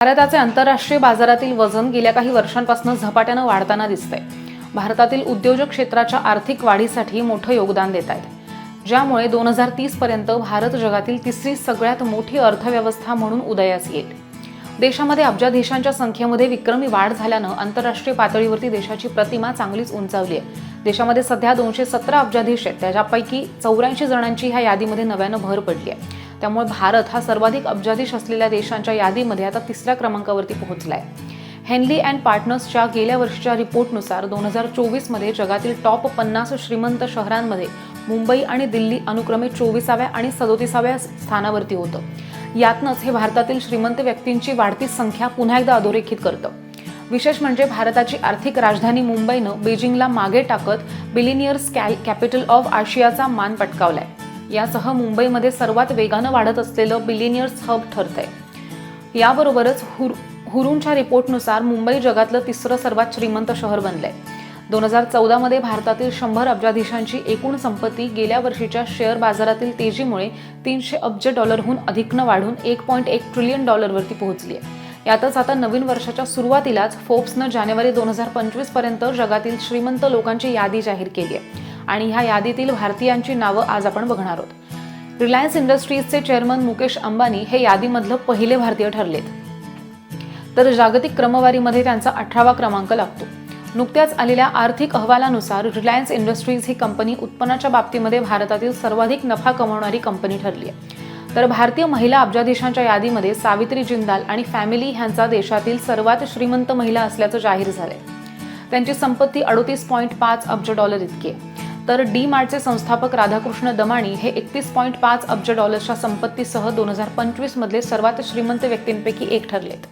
भारताचे आंतरराष्ट्रीय बाजारातील वजन गेल्या काही वर्षांपासून झपाट्याने वाढताना दिसतंय. भारतातील उद्योजक क्षेत्राच्या आर्थिक वाढीसाठी मोठं योगदान देत आहेत, ज्यामुळे 2030 पर्यंत भारत जगातील तिसरी सगळ्यात मोठी अर्थव्यवस्था म्हणून उदयास येईल. देशामध्ये अब्जाधीशांच्या संख्येमध्ये विक्रमी वाढ झाल्यानं आंतरराष्ट्रीय पातळीवरती देशाची प्रतिमा चांगलीच उंचावली आहे. देशामध्ये सध्या 217 अब्जाधीश आहेत, त्याच्यापैकी 84 जणांची ह्या यादीमध्ये नव्यानं भर पडली आहे. त्यामुळे भारत हा सर्वाधिक अब्जाधीश असलेल्या देशांच्या यादीमध्ये आता तिसऱ्या क्रमांकावरती पोहोचलाय. हेनली अँड पार्टनर्सच्या गेल्या वर्षीच्या रिपोर्टनुसार 2024 मध्ये जगातील टॉप 50 श्रीमंत शहरांमध्ये मुंबई आणि दिल्ली अनुक्रमे 24व्या आणि 37व्या स्थानावरती होतं. यातनंच हे भारतातील श्रीमंत व्यक्तींची वाढती संख्या पुन्हा एकदा अधोरेखित करतं. विशेष म्हणजे भारताची आर्थिक राजधानी मुंबईनं बीजिंगला मागे टाकत बिलिनियर्स कॅपिटल ऑफ आशियाचा मान पटकावलाय. यासह मुंबईमध्ये सर्वात वेगानं वाढत असलेलं बिलिनियर्स हब ठरतंय. याबरोबरच हुरूनच्या रिपोर्टनुसार मुंबई जगातलं तिसरं सर्वात श्रीमंत शहर बनलंय. 2014 मध्ये भारतातील 100 अब्जाधीशांची एकूण संपत्ती गेल्या वर्षीच्या शेअर बाजारातील तेजीमुळे 300 अब्ज डॉलरहून अधिकनं वाढून 1.1 ट्रिलियन डॉलरवरती पोहोचली आहे. यातच आता नवीन वर्षाच्या सुरुवातीलाच फोर्ब्सनं जानेवारी 2025 पर्यंत जगातील श्रीमंत लोकांची यादी जाहीर केली आहे आणि ह्या यादीतील भारतीयांची नावं आज आपण बघणार आहोत. रिलायन्स इंडस्ट्रीजचे चेअरमन मुकेश अंबानी हे यादीमधलं पहिले भारतीय ठरलेत, तर जागतिक क्रमवारीमध्ये त्यांचा 18वा क्रमांक लागतो. नुकत्याच आलेल्या आर्थिक अहवालानुसार रिलायन्स इंडस्ट्रीज ही कंपनी उत्पन्नाच्या बाबतीमध्ये भारतातील सर्वाधिक नफा कमावणारी कंपनी ठरली आहे. तर भारतीय महिला अब्जाधीशांच्या यादीमध्ये सावित्री जिंदाल आणि फॅमिली ह्यांचा देशातील सर्वात श्रीमंत महिला असल्याचं जाहीर झालंय. त्यांची संपत्ती 38.5 अब्ज डॉलर इतकी आहे. तर डी मार्टचे संस्थापक राधाकृष्ण दमानी हे 31.5 अब्ज डॉलर्सच्या संपत्तीसह 2025 मधले सर्वात श्रीमंत व्यक्तींपैकी एक ठरलेत.